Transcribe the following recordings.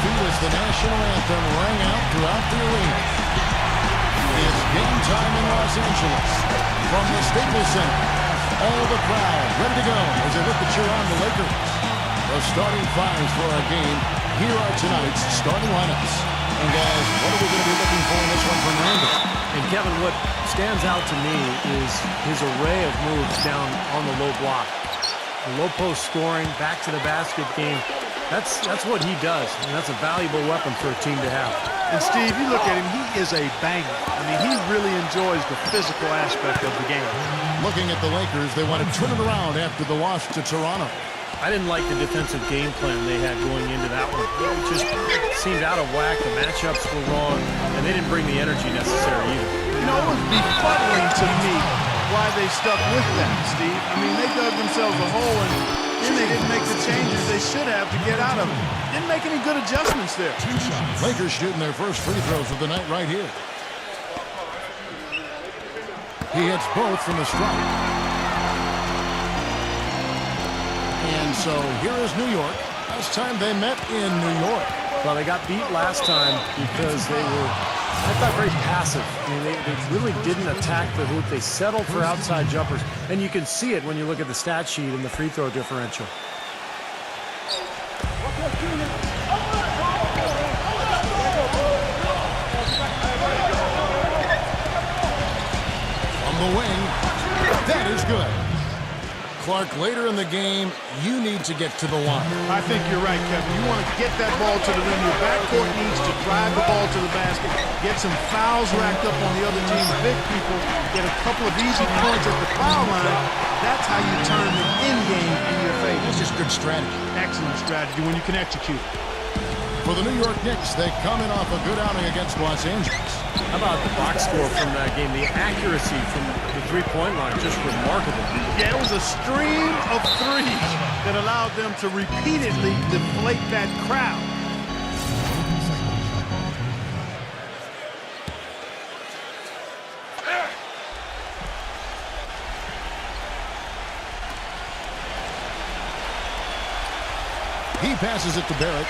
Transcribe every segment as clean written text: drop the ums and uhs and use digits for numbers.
feet as the national anthem rang out throughout the arena. It's game time in Los Angeles from the Staples Center. All the crowd ready to go as they look to cheer on the Lakers. The starting fives for our game. Here are tonight's starting lineups. And guys, what are we going to be looking for in this one from Randall? And Kevin, what stands out to me is his array of moves down on the low block. The low post scoring, back to the basket game. That's what he does, and that's a valuable weapon for a team to have. And Steve, you look at him, he is a banger. I mean, he really enjoys the physical aspect of the game. Looking at the Lakers, they want to turn it around after the loss to Toronto. I didn't like the defensive game plan they had going into that one. It just seemed out of whack. The matchups were wrong, and they didn't bring the energy necessary either. You know, it was befuddling to me why they stuck with that, Steve. I mean, they dug themselves a hole, and then they didn't make the changes they should have to get out of it. Didn't make any good adjustments there. Lakers shooting their first free throws of the night right here. He hits both from the stripe. And so here is New York. Last time they met in New York. Well, they got beat last time because they were, I thought, very passive. I mean, they really didn't attack the hoop. They settled for outside jumpers. And you can see it when you look at the stat sheet and the free throw differential. From the wing, that is good. Clark, later in the game, you need to get to the line. I think you're right, Kevin. You want to get that ball to the rim. Your backcourt needs to drive the ball to the basket, get some fouls racked up on the other team's big people, get a couple of easy points at the foul line. That's how you turn the end game in your favor. It's just good strategy. Excellent strategy when you can execute. For the New York Knicks, they come in off a good outing against Los Angeles. How about the box score from that game? The accuracy from the three-point line, just remarkable. Yeah, it was a stream of threes that allowed them to repeatedly deflate that crowd. He passes it to Barrett.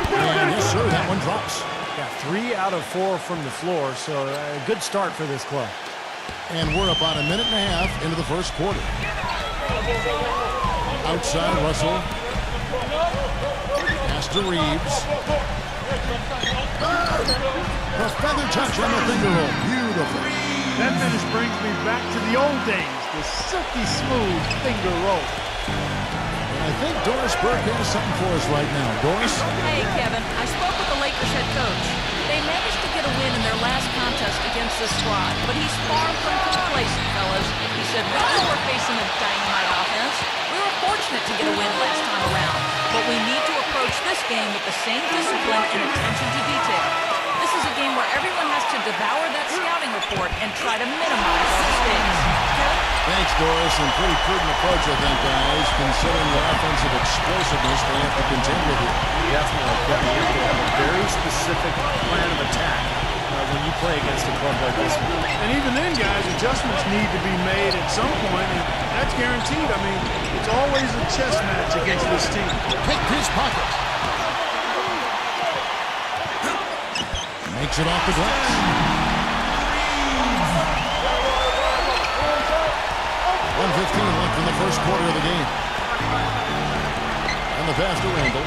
And yes, sir, that one drops. Yeah, 3 out of 4 from the floor, so a good start for this club. And we're about a minute and a half into the first quarter. Outside, Russell. Pass to Reeves. The feather touch on the finger roll. Beautiful. That finish brings me back to the old days, the silky smooth finger roll. I think Doris Burke has something for us right now. Doris? Hey, Kevin. I spoke with the Lakers head coach. They managed to get a win in their last contest against this squad, but he's far from complacent, fellas. He said, we know we're facing a dynamite offense. We were fortunate to get a win last time around, but we need to approach this game with the same discipline and attention to detail. This is a game where everyone has to devour that scouting report and try to minimize our mistakes. Kevin? Thanks, Doris, and pretty prudent approach, I think, guys, considering the offensive explosiveness they have to contend with here. Definitely, Kevin. You have to have a very specific plan of attack when you play against a club like this one. And even then, guys, adjustments need to be made at some point, and that's guaranteed. I mean, it's always a chess match against this team. Picked his pocket. Makes it off the glass. 1:15 left in the first quarter of the game. And the pass to Randall.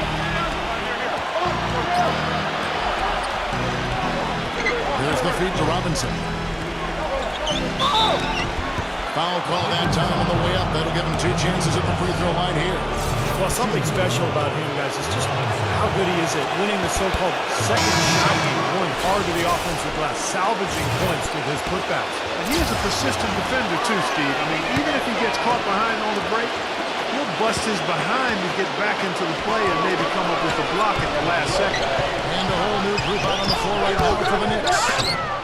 There's the feed to Robinson. Foul call that time on the way up. That'll give him 2 chances at the free throw line here. Well, something special about him, guys, is just how good he is at winning the so-called second shot game, going hard to the offensive glass, salvaging points with his putbacks. And he is a persistent defender, too, Steve. I mean, even if he gets caught behind on the break, he'll bust his behind to get back into the play and maybe come up with a block at the last second. And a whole new group out on the floor right now for the Knicks.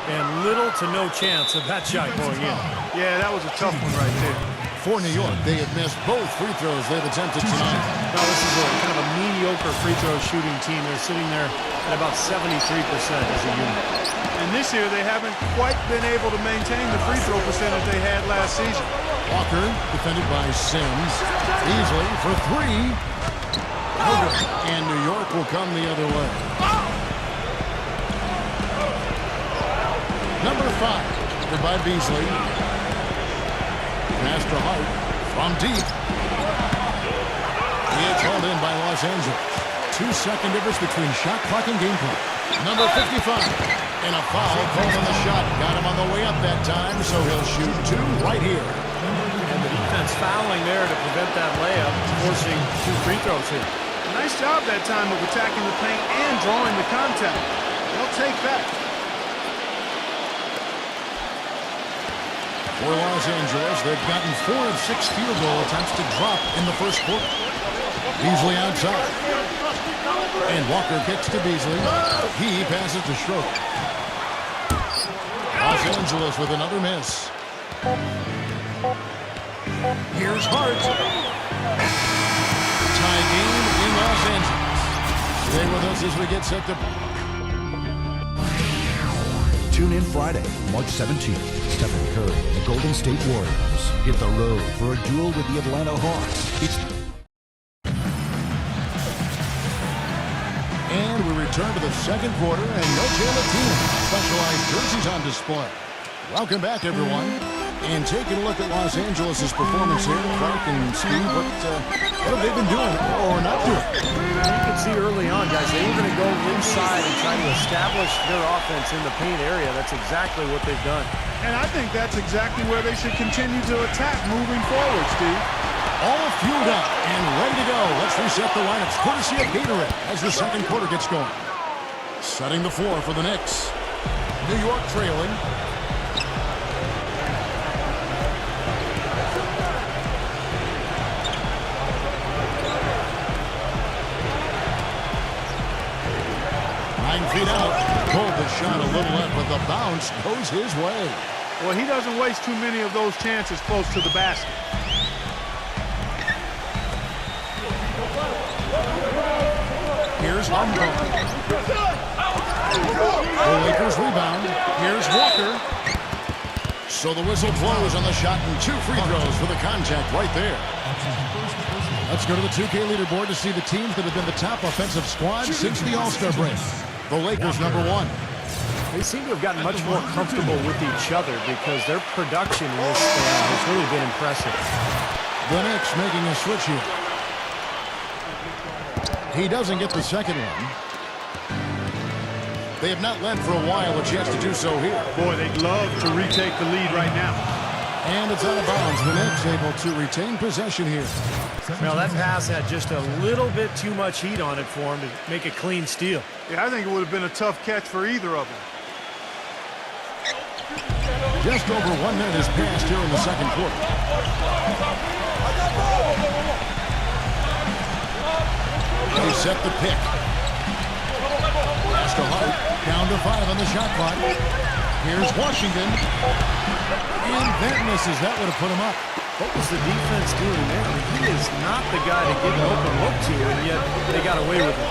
And little to no chance of that shot going in. Yeah, that was a tough one right there. For New York, they have missed both free throws they've attempted tonight. Now, this is a kind of a mediocre free throw shooting team. They're sitting there at about 73% as a unit. And this year, they haven't quite been able to maintain the free throw percentage they had last season. Walker, defended by Sims. Easily for 3. No good. And New York will come the other way. Number 5, by Beasley. Pass to Hart from deep. It's hauled in by Los Angeles. 2-second difference between shot clock and game clock. Number 55. And a foul called on the shot. Got him on the way up that time, so he'll shoot 2 right here. And the defense fouling there to prevent that layup, forcing 2 free throws here. Nice job that time of attacking the paint and drawing the contact. They'll take that. For Los Angeles, they've gotten 4 of 6 field goal attempts to drop in the first quarter. Beasley outside. And Walker kicks to Beasley. He passes to Schroeder. Los Angeles with another miss. Here's Hart. Tie game in Los Angeles. Stay with us as we get set to... Tune in Friday, March 17th. Stephen Curry and the Golden State Warriors hit the road for a duel with the Atlanta Hawks. And we return to the second quarter, and no Jalen Team. Specialized jerseys on display. Welcome back, everyone. And taking a look at Los Angeles' performance here, Frank and Steve, what have they been doing or not doing? You can see early on, guys, they were going to go inside and try to establish their offense in the paint area. That's exactly what they've done. And I think that's exactly where they should continue to attack moving forward, Steve. All fueled up and ready to go. Let's reset the lineups, courtesy of Gatorade, as the second quarter gets going. Setting the floor for the Knicks. New York trailing. Feet out. Pulled the shot a little left, but the bounce goes his way. Well, he doesn't waste too many of those chances close to the basket. Here's Humble. The Lakers rebound. Here's Walker. So the whistle blows on the shot and 2 free throws for the contact right there. Let's go to the 2K leaderboard to see the teams that have been the top offensive squad since the All-Star break. The Lakers, number 1. They seem to have gotten much more comfortable with each other because their production in this span has really been impressive. The Knicks making a switch here. He doesn't get the second one. They have not led for a while, a chance to do so here. Boy, they'd love to retake the lead right now. And it's out of bounds. The Knicks able to retain possession here. Well, that pass had just a little bit too much heat on it for him to make a clean steal. Yeah, I think it would have been a tough catch for either of them. Just over 1 minute has passed here in the second quarter. They set the pick. Pass to Hart. Down to 5 on the shot clock. Here's Washington. And that misses. That would have put him up. What was the defense doing there? I mean, he is not the guy to get an open look to, and yet they got away with it.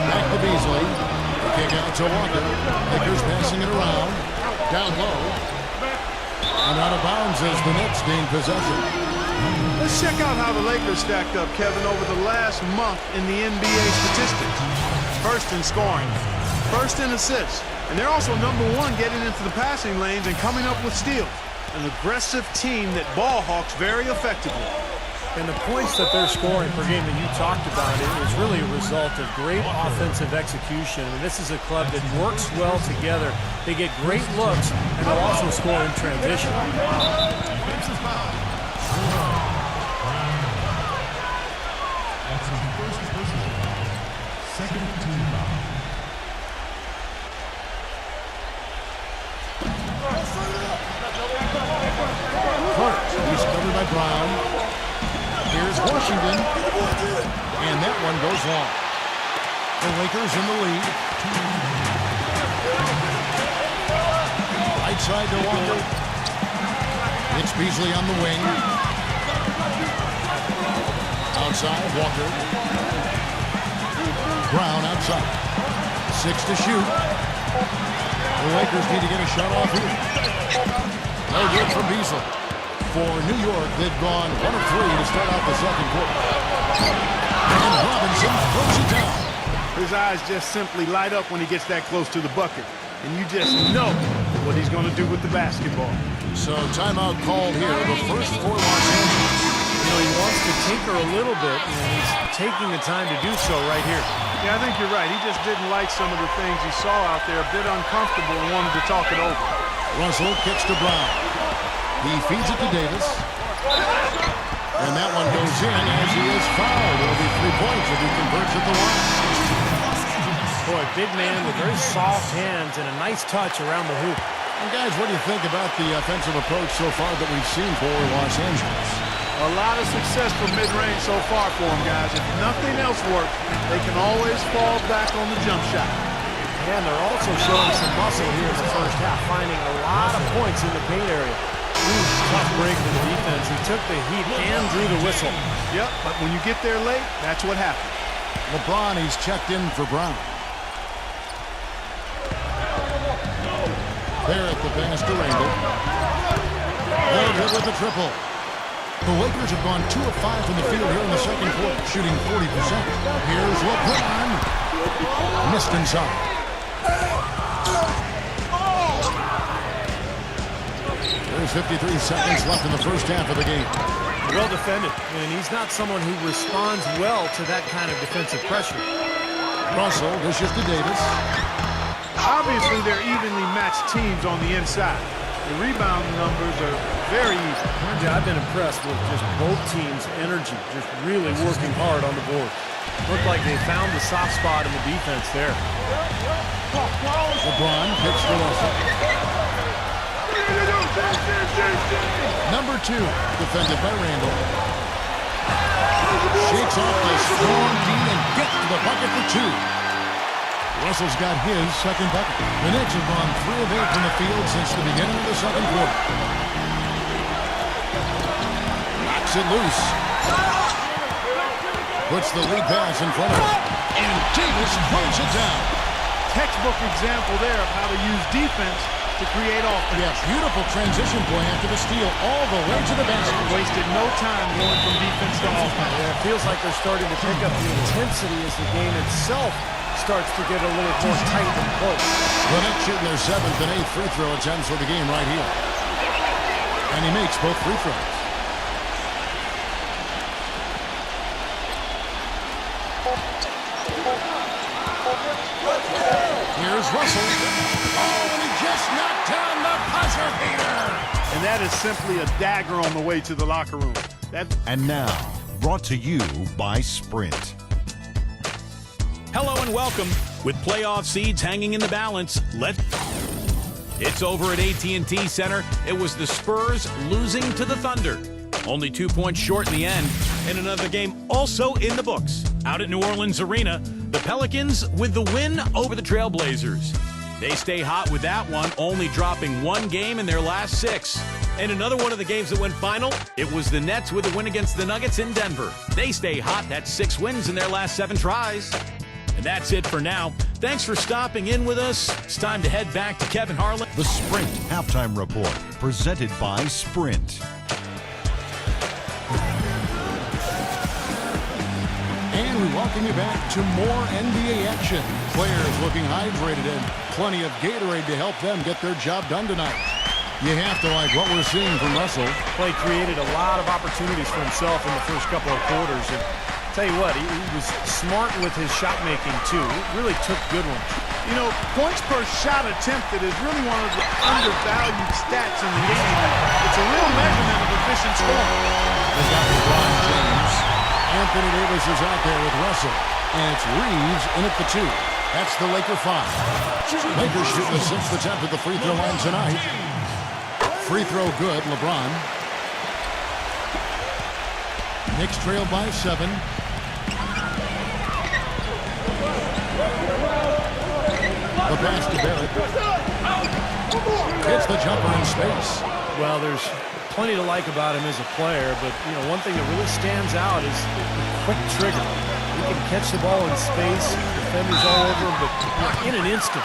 Back to Beasley. The kick out to Walker. Lakers passing it around. Down low. And out of bounds as the Knicks gain possession. Let's check out how the Lakers stacked up, Kevin, over the last month in the NBA statistics. First in scoring, first in assists, and they're also number 1 getting into the passing lanes and coming up with steals. An aggressive team that ball hawks very effectively. And the points that they're scoring per game that you talked about, it was really a result of great offensive execution. I mean, this is a club that works well together. They get great looks, and they'll also score in transition. Hart, he's covered by Brown. Here's Washington. And that one goes long. The Lakers in the lead. Right side to Walker. It's Beasley on the wing. Outside, Walker. Brown outside. 6 to shoot. The Lakers need to get a shot off here. No good from Beasley. For New York, they've gone 1 of 3 to start out the second quarter. And Robinson throws it down. His eyes just simply light up when he gets that close to the bucket. And you just know what he's going to do with the basketball. So timeout called here, the first for Los Angeles. You know, he wants to tinker a little bit, and he's taking the time to do so right here. Yeah, I think you're right. He just didn't like some of the things he saw out there, a bit uncomfortable, and wanted to talk it over. Russell kicks to Brown. He feeds it to Davis. And that one goes in as he is fouled. It'll be 3 points if he converts at the line. Boy, big man with very soft hands and a nice touch around the hoop. And guys, what do you think about the offensive approach so far that we've seen for Los Angeles? A lot of success from mid-range so far for them, guys. If nothing else works, they can always fall back on the jump shot. And they're also showing some muscle here in the first half, finding a lot of points in the paint area. Ooh, tough break for the defense. He took the heat and drew the whistle. Yep, but when you get there late, that's what happens. LeBron, he's checked in for Brown. There at the pass to Randle. They're good with the triple. The Lakers have gone 2 of 5 from the field here in the second quarter, shooting 40%. Here's LeBron. Missed inside. There's 53 seconds left in the first half of the game. Well defended, and he's not someone who responds well to that kind of defensive pressure. Russell dishes to Davis. Obviously, they're evenly matched teams on the inside. The rebound numbers are very even. Yeah, I've been impressed with just both teams' energy, just really working hard on the board. Looked like they found the soft spot in the defense there. LeBron picks for Russell. Number 2, defended by Randle. Shakes off the strong D and gets to the bucket for 2. Russell's got his second bucket. The Knicks have gone 3 of 8 from the field since the beginning of the second quarter. Knocks it loose. Puts the lead pass in front of him. And Davis throws it down. Textbook example there of how to use defense to create offense. Yeah, beautiful transition play after the steal all the way to the basket. Wasted no time going from defense to offense. Yeah, it feels like they're starting to pick up the intensity as the game itself starts to get a little more tight and close. The Knicks shooting their 7th and 8th free throw attempts for the game right here. And he makes both free throws. Here's Russell. Oh, and he just knocked down the buzzer beater. And that is simply a dagger on the way to the locker room. And now, brought to you by Sprint. Hello and welcome. With playoff seeds hanging in the balance, it's over at AT&T Center. It was the Spurs losing to the Thunder. Only 2 points short in the end, and another game also in the books. Out at New Orleans Arena, the Pelicans with the win over the Trailblazers. They stay hot with that one, only dropping 1 game in their last 6. And another one of the games that went final, it was the Nets with the win against the Nuggets in Denver. They stay hot. That's 6 wins in their last 7 tries. And that's it for now. Thanks for stopping in with us. It's time to head back to Kevin Harlan. The Sprint Halftime Report, presented by Sprint. And we welcome you back to more NBA action. Players looking hydrated and plenty of Gatorade to help them get their job done tonight. You have to like what we're seeing from Russell. Play created a lot of opportunities for himself in the first couple of quarters. And tell you what, he was smart with his shot making too. He really took good ones. You know, points per shot attempted is really one of the undervalued stats in the game. It's a real measurement of efficient scoring. They got LeBron James. Anthony Davis is out there with Russell. And it's Reeves in at the 2. That's the Laker 5. Lakers shooting the 6th attempt at the free throw line tonight. Free throw good, LeBron. Knicks trail by 7. The pass to Barrett. Hits the jumper in space. Well, there's plenty to like about him as a player, but you know, one thing that really stands out is the quick trigger. He can catch the ball in space, defenders all over him, but in an instant,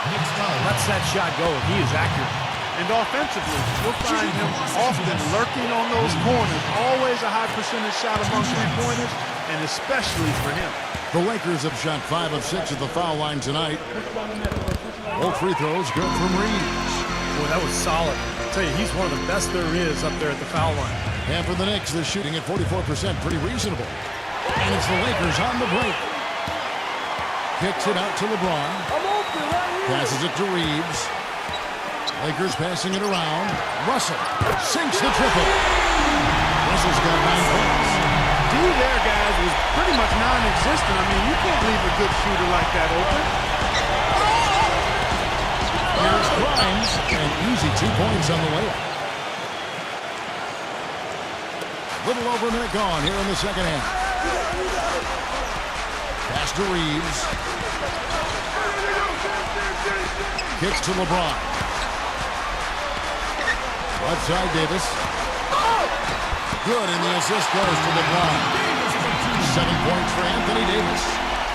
lets that shot go, and he is accurate. And offensively, you'll find him often lurking on those corners. Always a high percentage shot among three-pointers, and especially for him. The Lakers have shot 5 of 6 at the foul line tonight. Both free throws good from Reeves. Boy, that was solid. I'll tell you, he's one of the best there is up there at the foul line. And for the Knicks, they're shooting at 44%, pretty reasonable. And it's the Lakers on the break. Kicks it out to LeBron. Passes it to Reeves. Lakers passing it around. Russell sinks the triple. Russell's got 9 points. D there, guys, was pretty much non-existent. I mean, you can't leave a good shooter like that open. Here's Grimes, an easy 2 points on the layup. Little over a minute gone here in the second half. Pass to Reeves. Kicks to LeBron. Left side, Davis. Good, and the assist goes to LeBron. 7 points for Anthony Davis.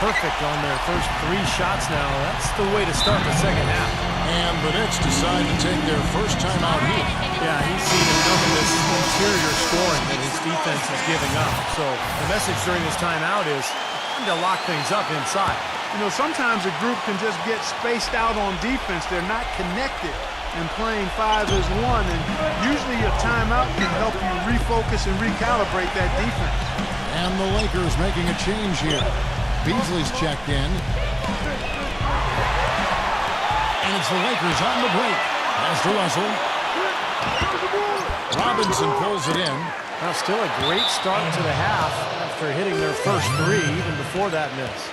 Perfect on their first 3 shots now. That's the way to start the second half. And the Knicks decide to take their first time out here. Yeah, he's seen enough of this interior scoring that his defense is giving up. So the message during this timeout is time to lock things up inside. You know, sometimes a group can just get spaced out on defense. They're not connected, and playing 5 as 1. And usually a timeout can help you refocus and recalibrate that defense. And the Lakers making a change here. Beasley's checked in. And it's the Lakers on the break. Pass to Russell. Robinson pulls it in. Now still a great start to the half after hitting their first 3 even before that miss.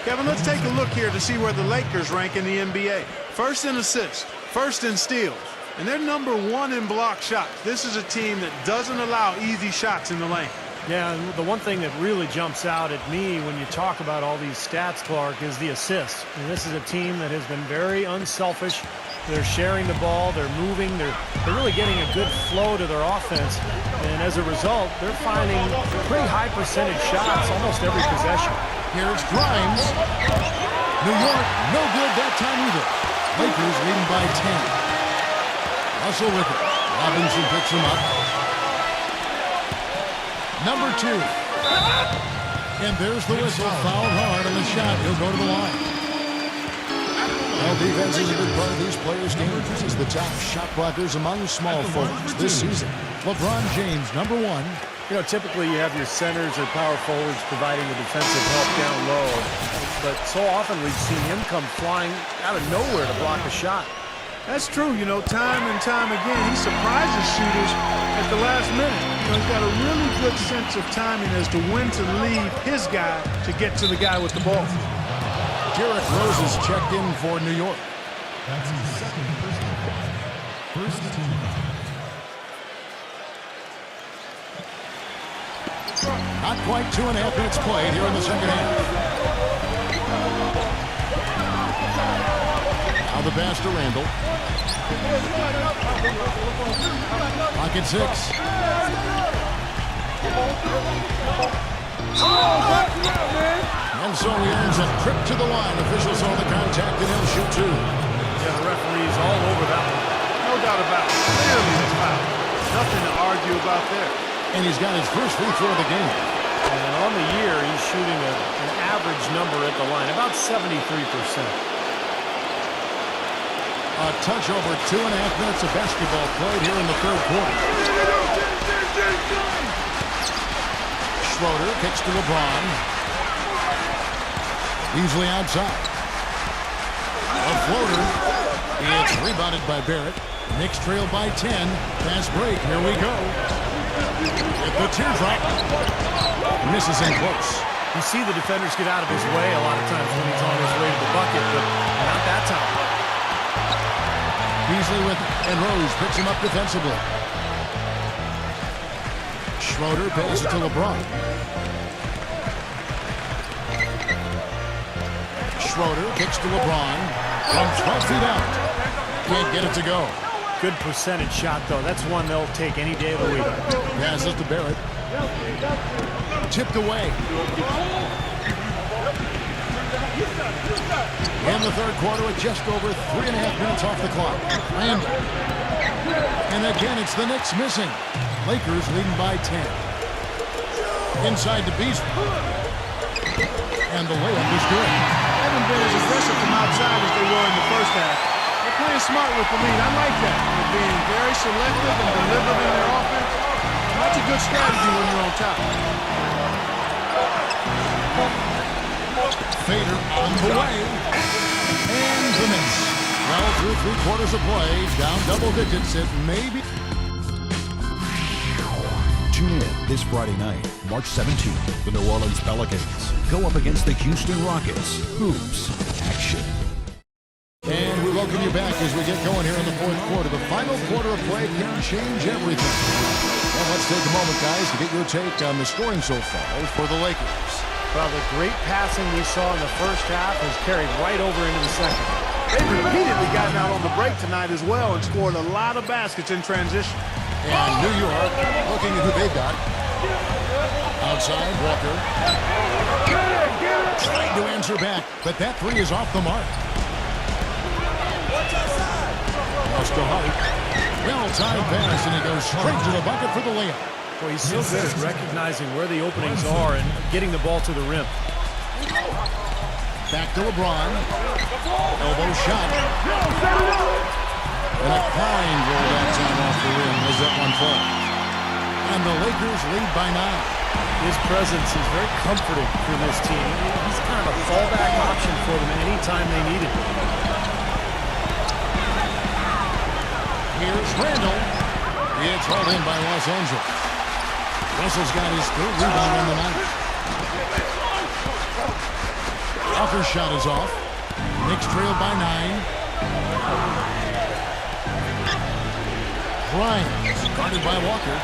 Kevin, let's take a look here to see where the Lakers rank in the NBA. First in assists, first in steals, and they're number 1 in block shots. This is a team that doesn't allow easy shots in the lane. Yeah, and the one thing that really jumps out at me when you talk about all these stats, Clark, is the assists. And this is a team that has been very unselfish. They're sharing the ball, they're moving, they're really getting a good flow to their offense. And as a result, they're finding pretty high percentage shots almost every possession. Here's Grimes. New York, no good that time either. Lakers leading by 10. Russell with it. Robinson picks him up. Number 2. And there's the whistle. Fouled hard on the shot. He'll go to the line. Well, defense is a big part of these players' games. He's the top shot blockers among small forwards this season. LeBron James, number 1. You know, typically you have your centers or power forwards providing the defensive help down low. But so often we've seen him come flying out of nowhere to block a shot. That's true. You know, time and time again, he surprises shooters at the last minute. You know, he's got a really good sense of timing as to when to leave his guy to get to the guy with the ball. Derrick Rose is checked in for New York. That's his second first team. Not quite 2.5 minutes played here in the second half. Now the pass to Randall. Pocket 6. And so he earns a trip to the line. Officials saw the contact and he'll shoot 2. Yeah, the referee's all over that one. No doubt about it. Clearly a foul. Nothing to argue about there. And he's got his first free throw of the game. And on the year, he's shooting an average number at the line, about 73%. A touch over 2.5 minutes of basketball played here in the third quarter. Schroeder kicks to LeBron. Beasley outside. A floater. It's rebounded by Barrett. Knicks trail by 10. Fast break. Here we go. With the teardrop. Misses in close. You see the defenders get out of his way a lot of times when he's on his way to the bucket, but not that time. Beasley with it, and Rose picks him up defensively. Schroeder passes to LeBron. Schroeder kicks to LeBron. From 12 feet out. Can't get it to go. Good percentage shot, though. That's one they'll take any day of the week. Passes to Barrett. Tipped away. In the third quarter, with just over 3.5 minutes off the clock. Randall. And again, it's the Knicks missing. Lakers leading by 10. Inside to Beasley. And the layup is good. They haven't been as aggressive from outside as they were in the first half. They're playing smart with the lead. I like that. They're being very selective and deliberate in their offense. That's a good strategy when you're on top. Fader on the way. And the Knicks. Well, through 3 quarters of play, down double digits. It may be. Tune in this Friday night, March 17th. The New Orleans Pelicans go up against the Houston Rockets. Hoops action. And we welcome you back as we get going here in the fourth quarter. The final quarter of play can change everything. Well, let's take a moment, guys, to get your take on the scoring so far for the Lakers. Well, the great passing we saw in the first half has carried right over into the second. They've repeatedly gotten out on the break tonight as well and scored a lot of baskets in transition. And New York looking at who they've got. Outside, Walker. Trying to answer back, but that three is off the mark. Ostohari. Well-timed pass, and he goes straight to the bucket for the layup. Well, he's so good at recognizing where the openings are and getting the ball to the rim. Back to LeBron. Elbow shot. And a kind roll that time off the rim as that one falls. And the Lakers lead by 9. His presence is very comforting for this team. He's kind of a fallback option for them anytime they need it. Here's Randall. It's hauled in by Los Angeles. Russell's got his 3rd rebound on the night. Walker's shot is off. Knicks trailed by 9. Bryant, guarded by Walker.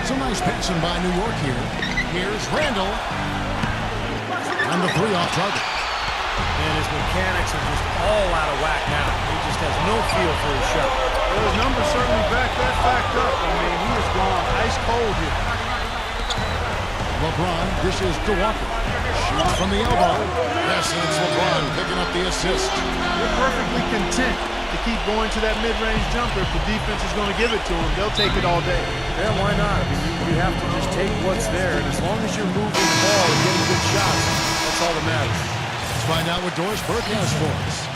Some nice passing by New York here. Here's Randall. And the 3 off target. And his mechanics are just all out of whack now. He just has no feel for his shot. Well, his numbers certainly back that fact up. I mean, he has gone ice cold here. LeBron dishes to Walker. Shoots from the elbow. Yes, and it's LeBron picking up the assist. They're perfectly content to keep going to that mid-range jumper. If the defense is going to give it to them, they'll take it all day. Yeah, why not? I mean, you have to just take what's there, and as long as you're moving the ball and getting good shots, that's all that matters. Let's find out what Doris Burke has for us.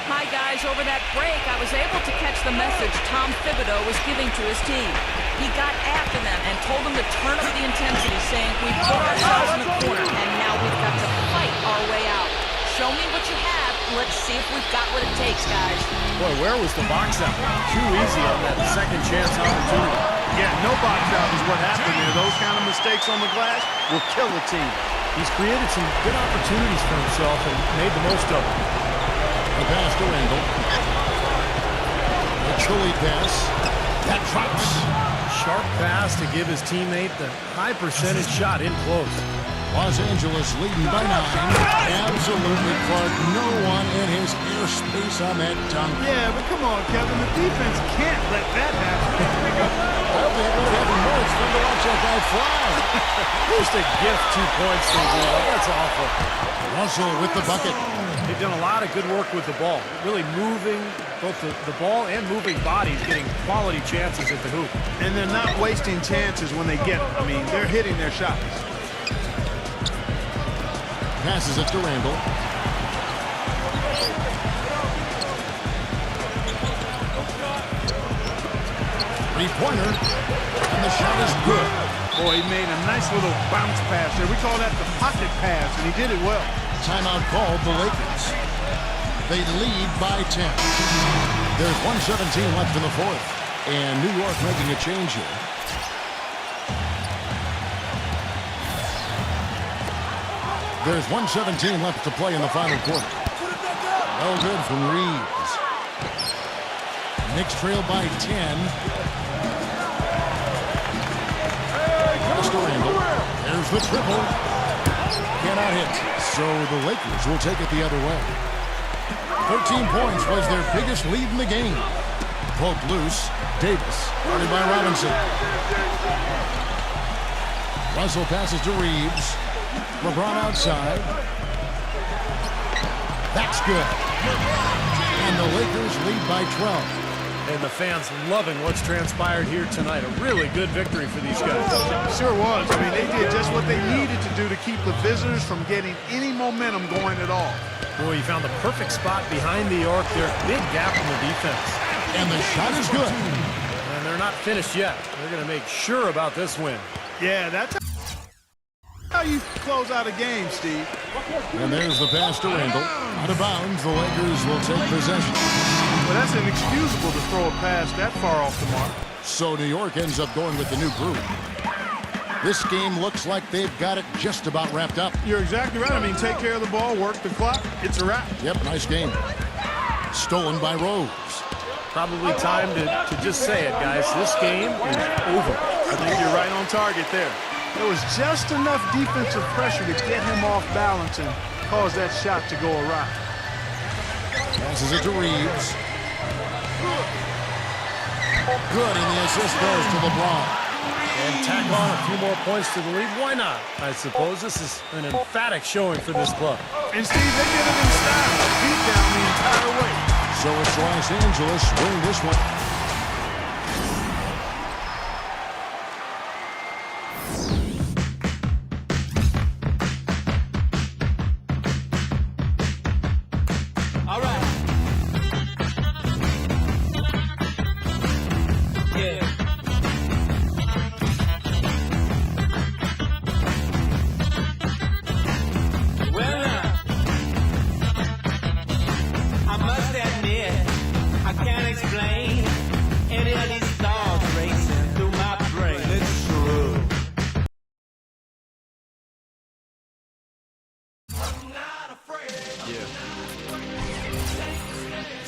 Hi, guys. Over that break, I was able to catch the message Tom Thibodeau was giving to his team. He got after them and told them to turn up the intensity, saying, we put ourselves in a corner, and now we've got to fight our way out. Show me what you have. Let's see if we've got what it takes, guys. Boy, where was the box out? Too easy on that second chance opportunity. Yeah, no box out is what happened there. Those kind of mistakes on the glass will kill a team. He's created some good opportunities for himself and made the most of them. The pass to Randall. The Chuli pass. That drops. Sharp pass to give his teammate the high percentage shot in close. Los Angeles leading by 9. Absolutely, Clark. No one in his airspace on that dunk. Yeah, but come on, Kevin. The defense can't let that happen. Well, they won't have more. It's fun to watch that guy fly. Just a gift 2 points to the ball. That's awful. Russell with the bucket. They've done a lot of good work with the ball. Really moving both the ball and moving bodies, getting quality chances at the hoop. And they're not wasting chances when they get them. I mean, they're hitting their shots. Passes it to Randall. Three-pointer. And the shot is good. Boy, he made a nice little bounce pass there. We call that the pocket pass, and he did it well. Timeout called the Lakers. They lead by 10. There's 1:17 left in the fourth. And New York making a change here. There's 1:17 left to play in the final quarter. Well good from Reeves. Knicks trail by 10. Pass to Randall. There's the triple. Cannot hit. So the Lakers will take it the other way. 13 points was their biggest lead in the game. Poked loose. Davis, guarded by Robinson. Russell passes to Reeves. LeBron outside. That's good. And the Lakers lead by 12. And the fans loving what's transpired here tonight. A really good victory for these guys. Sure was. I mean, they did just what they needed to do to keep the visitors from getting any momentum going at all. Boy, he found the perfect spot behind the arc there. Big gap in the defense. And the shot is good. And they're not finished yet. They're going to make sure about this win. Yeah, that's how you close out a game, Steve. And there's the pass to Randall. Out of bounds, the Lakers will take possession. Well, that's inexcusable to throw a pass that far off the mark. So New York ends up going with the new group. This game looks like they've got it just about wrapped up. You're exactly right. I mean, take care of the ball, work the clock. It's a wrap. Yep, nice game. Stolen by Rose. Probably time to just say it, guys. This game is over. I think you're right on target there. There was just enough defensive pressure to get him off balance and cause that shot to go awry. Passes it to Reeves. Good, and the assist goes to LeBron. And tack on a few more points to the lead. Why not? I suppose this is an emphatic showing for this club. And Steve, they did it in style. Beat down the entire way. So it's Los Angeles winning this one.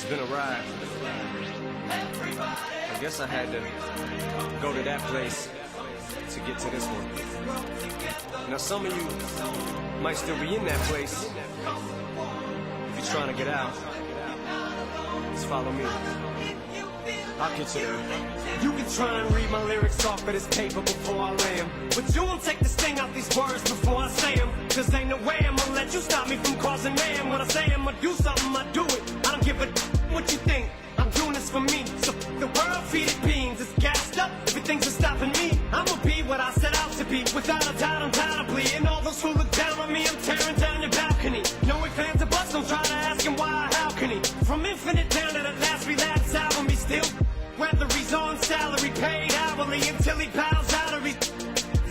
Been a ride. I guess I had to go to that place to get to this one. Now some of you might still be in that place. If you're trying to get out, just follow me. I'll get you there. You can try and read my lyrics off of this paper before I lay 'em, but you won't take the sting out these words before I say 'em. Cause ain't no way I'm gonna let you stop me from causing mayhem. When I say I'm gonna do something, I do it. I don't give a what you think. I'm doing this for me. So the world feeding beans is gassed up. Everything's just stopping me. I'ma be what I set out to be. Without a doubt, undoubtedly. And all those who look down on me, I'm tearing down your balcony. No ifs, ands, or buts, don't try to ask him why or how can he. From Infinite down to the last relapse album, he still. Whether he's on salary, paid hourly, until he bows out or he's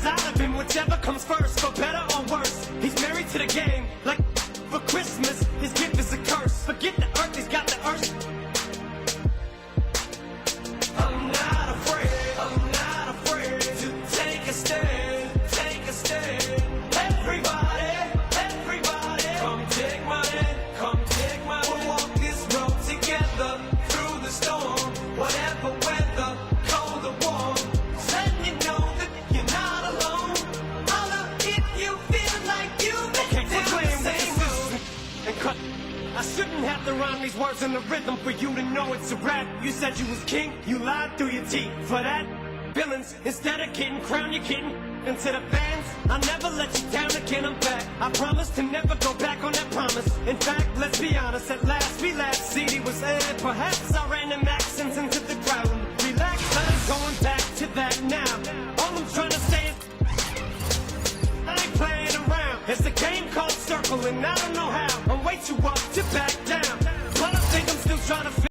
out of him. Whichever comes first, for better or worse. He's married to the game, like for Christmas, his gift is a curse. Forget the earth, he's got the earth. I'm not afraid to take a stand, Everybody, come take my hand, we'll walk this road together, through the storm, whatever weather, cold or warm, letting you know that you're not alone, holla if you feel like you've been down the same road. And cut. I shouldn't have to rhyme these words in the rhythm for you to know it's a rap. You said you was king, you lied through your teeth. For that, villains, instead of getting crowned, you're getting. And to the fans, I'll never let you down again, I'm back. I promise to never go back on that promise. In fact, let's be honest, at last we laughed. CD was aired, perhaps I ran them accents into the crowd. Relax, I ain't going back to that now. All I'm trying to say is I ain't playing around. It's a game called Circle, and I don't know how. I'm way too up to back down, but I think I'm still trying to